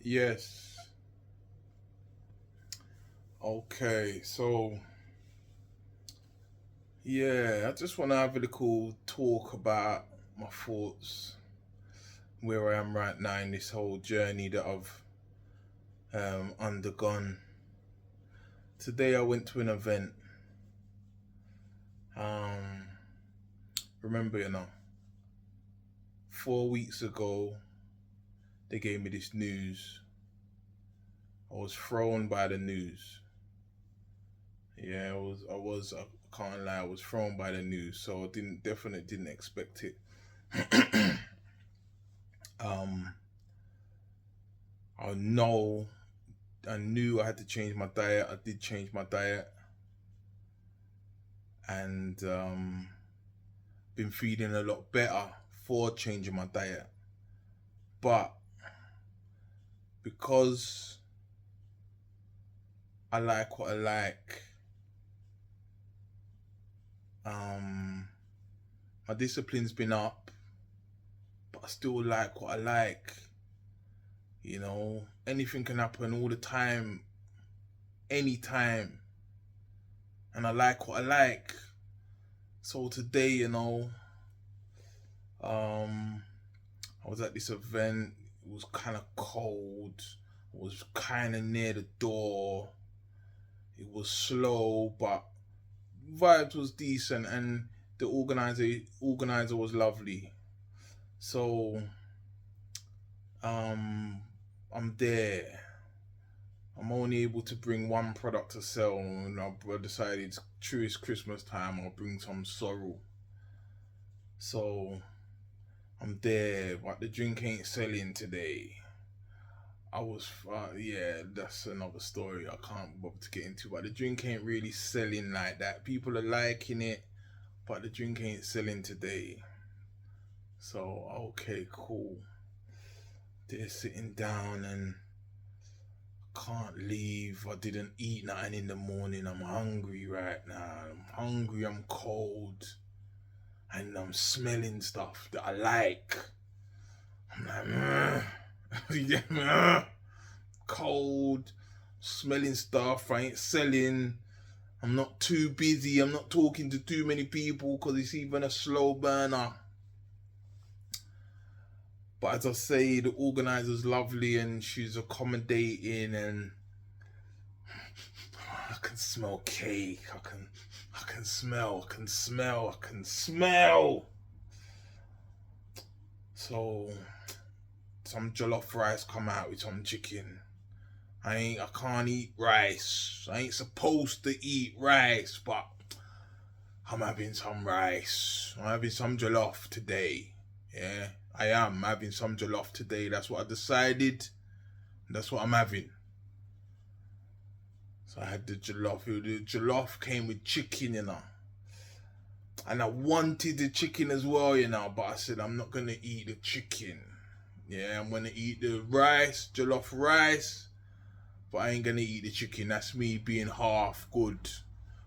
Yes. Okay. So, yeah, I just want to have a little talk about my thoughts, where I am right now in this whole journey that I've undergone. Today, I went to an event. Um, remember, 4 weeks ago, they gave me this news. I was thrown by the news. Yeah, I can't lie, I was thrown by the news, so I definitely didn't expect it. um, I know, I knew I had to change my diet. I did change my diet, and been feeling a lot better for changing my diet. But because I like what I like, um, my discipline's been up, but I still like what I like. Anything can happen all the time, anytime, and I like what I like. So today, um, I was at this event. It was kind of cold. I was kind of near the door. It was slow, but vibes was decent, and the organizer was lovely. So, um, I'm there. I'm only able to bring one product to sell, and I decided, true, it's Christmas time. I'll bring some sorrel. So I'm there, but the drink ain't selling today. Yeah, that's another story I can't bother to get into. But the drink ain't really selling like that. People are liking it, but the drink ain't selling today. So, okay, cool. They're sitting down and can't leave. I didn't eat nothing in the morning. I'm hungry right now. I'm hungry, I'm cold, and I'm smelling stuff that I like. I'm like, yeah, cold, smelling stuff. I ain't selling. I'm not too busy. I'm not talking to too many people because it's even a slow burner. But as I say, the organizer's lovely and she's accommodating, and I can smell cake. I can smell. I can smell. I can smell. So some jollof rice come out with some chicken. I can't eat rice. I ain't supposed to eat rice, but I'm having some rice. I'm having some jollof today. Yeah, I am having some jollof today. That's what I decided. That's what I'm having. So I had the jollof. The jollof came with chicken. And I wanted the chicken as well. But I said I'm not gonna eat the chicken. Yeah, I'm gonna eat the rice, jollof rice, but I ain't gonna eat the chicken. That's me being half good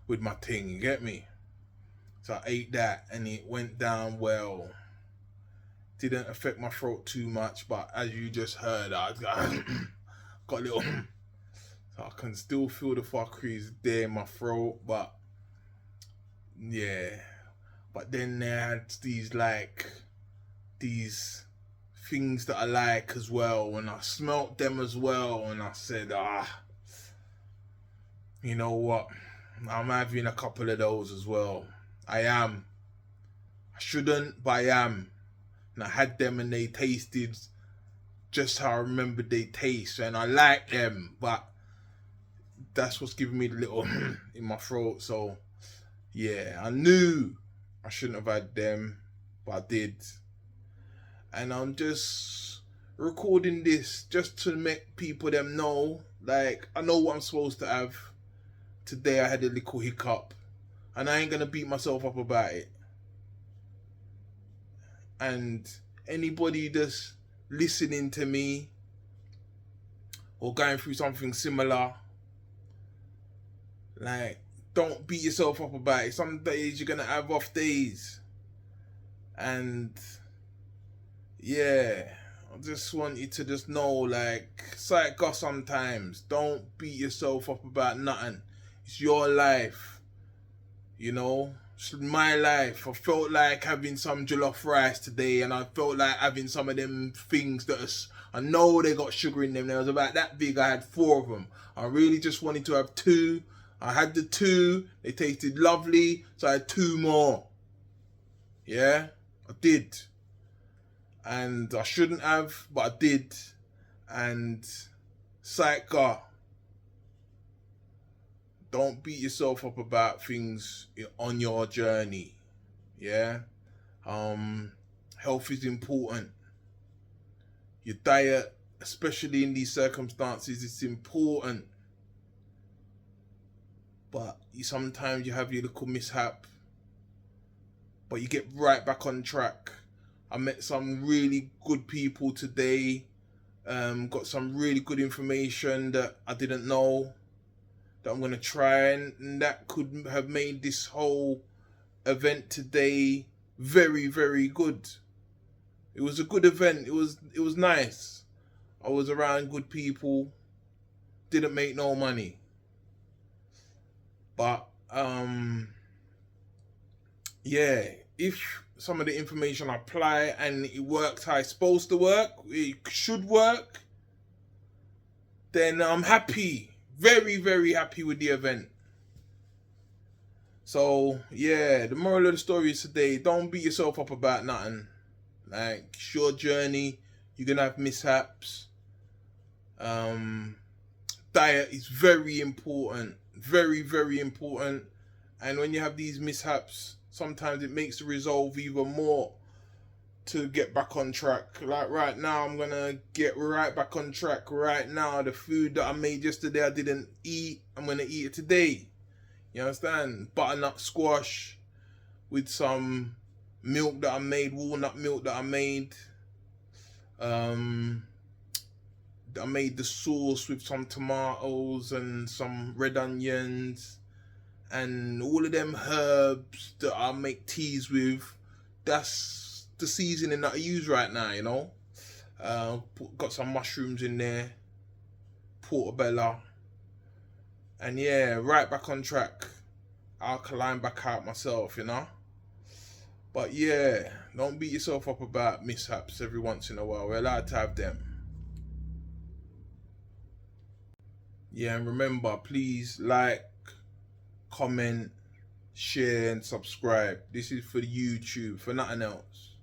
with my thing. You get me? So I ate that, and it went down well. Didn't affect my throat too much, but as you just heard, I got a little. So I can still feel the fuckeries there in my throat, but yeah. But then they had these things that I like as well, and I smelt them as well, and I said, you know what? I'm having a couple of those as well. I am. I shouldn't, but I am. And I had them, and they tasted just how I remembered they taste, and I like them, but that's what's giving me the little in my throat. So yeah, I knew I shouldn't have had them, but I did. And I'm just recording this just to make people them know, like, I know what I'm supposed to have. Today I had a little hiccup, and I ain't gonna beat myself up about it. And anybody that's listening to me or going through something similar, like, don't beat yourself up about it. Some days you're gonna have off days, and yeah, I just want you to just know, like, psycho sometimes. Don't beat yourself up about nothing. It's your life. You know? It's my life. I felt like having some jollof rice today, and I felt like having some of them things that I know they got sugar in them. There was about that big. I had 4 of them. I really just wanted to have 2. I had the 2. They tasted lovely, so I had 2 more. Yeah? I did. And I shouldn't have, but I did. And psycho, don't beat yourself up about things on your journey. Yeah. Health is important. Your diet, especially in these circumstances, it's important. But sometimes you have your little mishap, but you get right back on track. I met some really good people today. Got some really good information that I didn't know that I'm gonna try, and that could have made this whole event today very, very good. It was a good event. It was nice. I was around good people. Didn't make no money, but yeah. If some of the information I apply and it works how it's supposed to work, it should work, then I'm happy. Very, very happy with the event. So, yeah, the moral of the story is today, don't beat yourself up about nothing. Like, it's your journey. You're going to have mishaps. Diet is very important. Very, very important. And when you have these mishaps, sometimes it makes the resolve even more to get back on track. Like right now, I'm going to get right back on track right now. The food that I made yesterday, I didn't eat. I'm going to eat it today. You understand? Butternut squash with some milk that I made, walnut milk that I made. I made the sauce with some tomatoes and some red onions and all of them herbs that I make teas with. That's the seasoning that I use right now, you know. Got some mushrooms in there, portobello, and yeah, right back on track. Alkaline back out myself, you know. But yeah, don't beat yourself up about mishaps every once in a while. We're allowed to have them. Yeah, and remember, please like, comment, share, and subscribe. This is for YouTube, for nothing else.